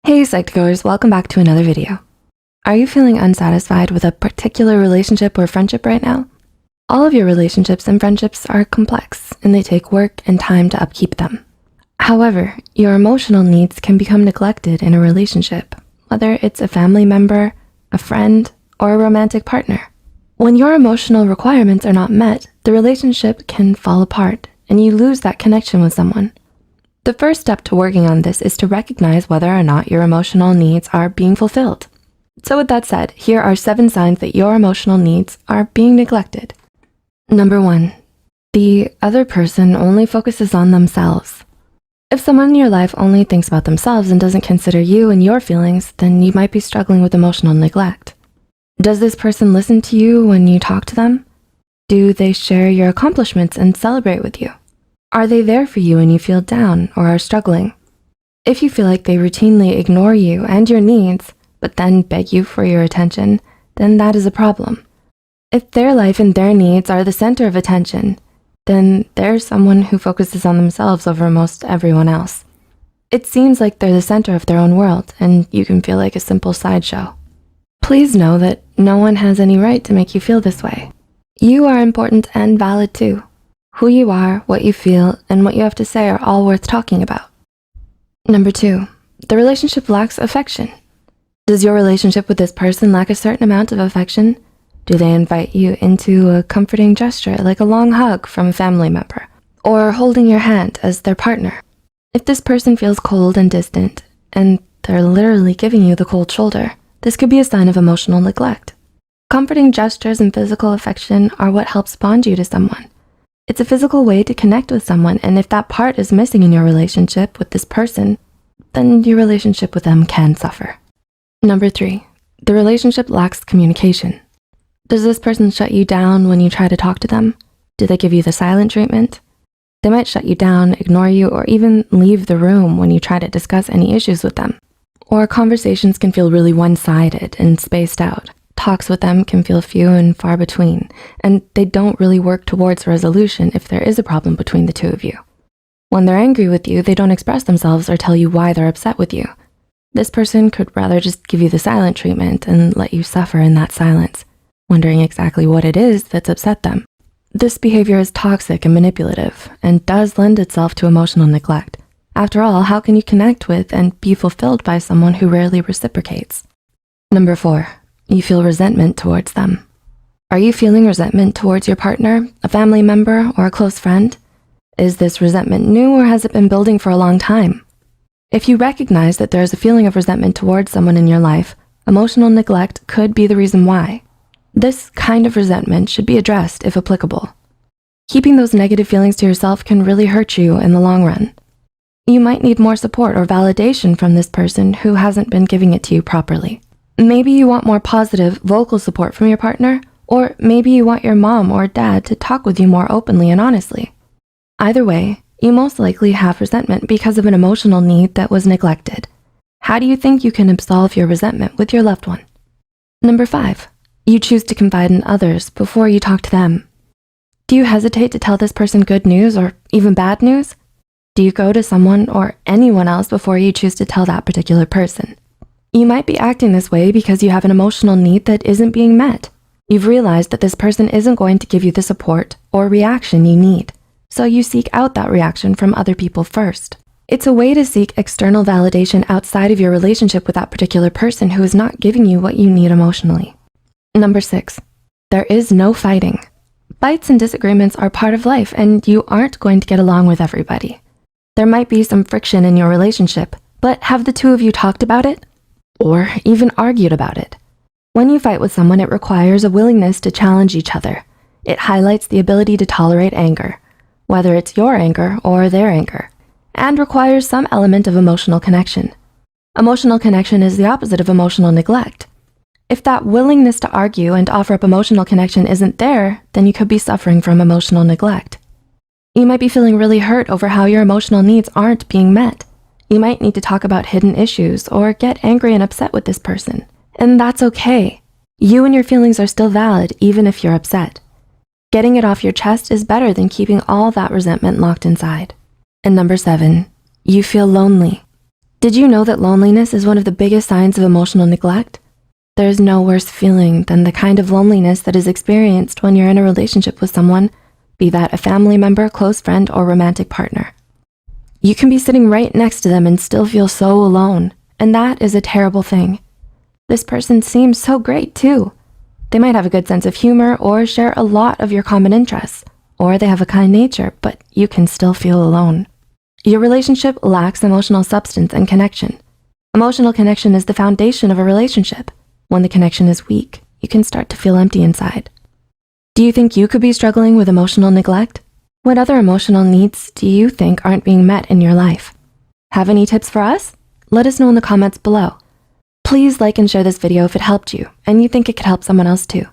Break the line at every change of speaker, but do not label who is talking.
Hey Psych2Goers, welcome back to another video. Are you feeling unsatisfied with a particular relationship or friendship right now? All of your relationships and friendships are complex and they take work and time to upkeep them. However, your emotional needs can become neglected in a relationship, whether it's a family member, a friend, or a romantic partner. When your emotional requirements are not met, the relationship can fall apart and you lose that connection with someone. The first step to working on this is to recognize whether or not your emotional needs are being fulfilled. So with that said, here are 7 signs that your emotional needs are being neglected. Number 1, the other person only focuses on themselves. If someone in your life only thinks about themselves and doesn't consider you and your feelings, then you might be struggling with emotional neglect. Does this person listen to you when you talk to them? Do they share your accomplishments and celebrate with you? Are they there for you when you feel down or are struggling? If you feel like they routinely ignore you and your needs, but then beg you for your attention, then that is a problem. If their life and their needs are the center of attention, then they're someone who focuses on themselves over most everyone else. It seems like they're the center of their own world, and you can feel like a simple sideshow. Please know that no one has any right to make you feel this way. You are important and valid too. Who you are, what you feel, and what you have to say are all worth talking about. Number 2, the relationship lacks affection. Does your relationship with this person lack a certain amount of affection? Do they invite you into a comforting gesture like a long hug from a family member, or holding your hand as their partner? If this person feels cold and distant, and they're literally giving you the cold shoulder, this could be a sign of emotional neglect. Comforting gestures and physical affection are what helps bond you to someone. It's a physical way to connect with someone, and if that part is missing in your relationship with this person, then your relationship with them can suffer. Number 3, the relationship lacks communication. Does this person shut you down when you try to talk to them? Do they give you the silent treatment? They might shut you down, ignore you, or even leave the room when you try to discuss any issues with them. Or conversations can feel really one-sided and spaced out. Talks with them can feel few and far between, and they don't really work towards resolution if there is a problem between the two of you. When they're angry with you, they don't express themselves or tell you why they're upset with you. This person could rather just give you the silent treatment and let you suffer in that silence, wondering exactly what it is that's upset them. This behavior is toxic and manipulative and does lend itself to emotional neglect. After all, how can you connect with and be fulfilled by someone who rarely reciprocates? Number 4, you feel resentment towards them. Are you feeling resentment towards your partner, a family member, or a close friend? Is this resentment new or has it been building for a long time? If you recognize that there is a feeling of resentment towards someone in your life, emotional neglect could be the reason why. This kind of resentment should be addressed if applicable. Keeping those negative feelings to yourself can really hurt you in the long run. You might need more support or validation from this person who hasn't been giving it to you properly. Maybe you want more positive vocal support from your partner, or maybe you want your mom or dad to talk with you more openly and honestly. Either way, you most likely have resentment because of an emotional need that was neglected. How do you think you can absolve your resentment with your loved one? Number 5, you choose to confide in others before you talk to them. Do you hesitate to tell this person good news or even bad news? Do you go to someone or anyone else before you choose to tell that particular person? You might be acting this way because you have an emotional need that isn't being met. You've realized that this person isn't going to give you the support or reaction you need, so you seek out that reaction from other people first. It's a way to seek external validation outside of your relationship with that particular person who is not giving you what you need emotionally. Number 6, there is no fighting. Fights and disagreements are part of life and you aren't going to get along with everybody. There might be some friction in your relationship, but have the two of you talked about it? Or even argued about it? When you fight with someone, it requires a willingness to challenge each other. It highlights the ability to tolerate anger, whether it's your anger or their anger, and requires some element of emotional connection. Emotional connection is the opposite of emotional neglect. If that willingness to argue and offer up emotional connection isn't there, then you could be suffering from emotional neglect. You might be feeling really hurt over how your emotional needs aren't being met. You might need to talk about hidden issues or get angry and upset with this person. And that's okay. You and your feelings are still valid even if you're upset. Getting it off your chest is better than keeping all that resentment locked inside. And number 7, you feel lonely. Did you know that loneliness is one of the biggest signs of emotional neglect? There is no worse feeling than the kind of loneliness that is experienced when you're in a relationship with someone, be that a family member, close friend, or romantic partner. You can be sitting right next to them and still feel so alone, and that is a terrible thing. This person seems so great too. They might have a good sense of humor or share a lot of your common interests, or they have a kind nature, but you can still feel alone. Your relationship lacks emotional substance and connection. Emotional connection is the foundation of a relationship. When the connection is weak, you can start to feel empty inside. Do you think you could be struggling with emotional neglect? What other emotional needs do you think aren't being met in your life? Have any tips for us? Let us know in the comments below. Please like and share this video if it helped you and you think it could help someone else too.